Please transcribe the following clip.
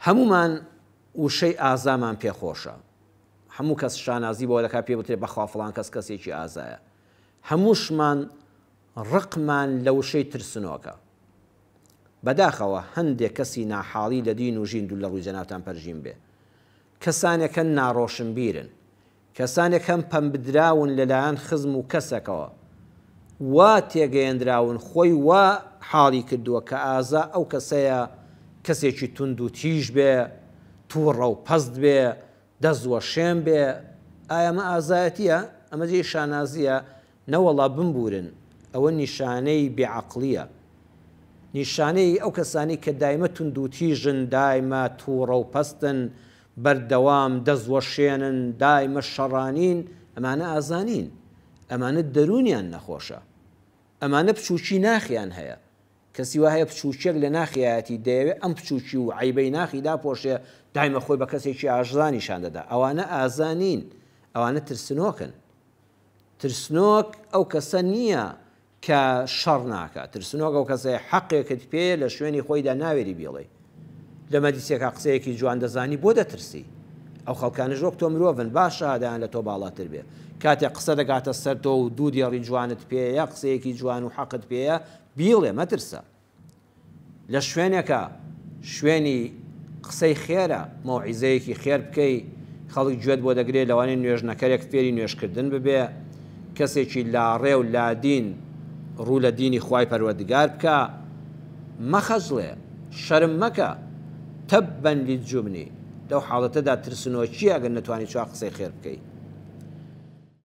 هەمومان وشەی ئازامان پێخۆشە، هەموو کەس شانازی بۆ دەکات پێ بڵێ بەخوا فڵان کەس کەسێکی ئازایە. هەمووشمان ڕقمان لە وشەی ترسنۆکە. بەداخەوە هەندێک کەسی ناحاڵی لە دین و ژین دوو لە ڕووی جەنابتان پەرژین بێ، کەسانێکەن ناڕۆشنبیرن، کەسانێک هەم پەمبدراون لەلایەن خزم و کەسێکەوە، وا تێگەیەندراون خۆی وا حاڵی کردووە کە ئازا ئەو کەسەیە کەسێکی تند و تیژ بێ، تووڕە و پەست بێ، دەزوە شێم بێ. ئایا ئەمە ئازایەتیە؟ ئەمە جێی شانازیە؟ نەوەڵا بمبورن، ئەوە نیشانەی بێعەقلیە، نیشانەی ئەو کەسانی کە دایمە تند و تیژن، دایمە تووڕە و پەستن، بەردەوام دەزوە شێنن، دایمە شەڕانین. ئەمانە ئازانین، ئەمانە دەرونیان نەخۆشە، ئەمانە پچووکی ناخیان هەیە. کەسی وایە پچووکێک لە ناخیایەتی دەیەوێت ئەم پچووکی و عیبەی ناخی داپۆشێ، دایمە خۆی بە کەسێکی ئاژزانیشان دەدا. ئەوانە ئازانین، ئەوانە ترسنۆکن. ترسنۆک ئەو کەسە نییە کە شەڕ ناکات، ترسنۆک ئەو کەسەیە حەقێکت پێ لە شوێنی خۆیدا ناوێری بێڵێ. لە مەجلیسێکا قسەیەکی جوان دەزانی بۆ دەترسی. ئەو خەڵکانە ژۆک تۆ مرۆڤن، باشە ئادایان لە تۆ باڵاتر بێ. کاتێک قسە دەگاتە سەر تۆ و دوو دێڕی جوانت پێەیە، قسەیەکی جوان و حەقت پێەیە، بیڵێ مەترسە. لە شوێنێکە شوێنی قسەی خێرە، مەوعیزەیەکی خێر بکەی، خەڵک گوێت بۆ دەگرێت، لەوانەیە نوێژنەکەرێک فێری نوێژکردن ببێ، کەسێکی لاڕێ و لادین ڕوو لە دینی خوای پەروەردگار بکە، مەخەجڵێ، شەرم مەکە. تەبەن لیلجوبنی، لەو حاڵەتەدا ترسنۆکی ئەگەر نەتوانی چوار قسەی خێر بکەی.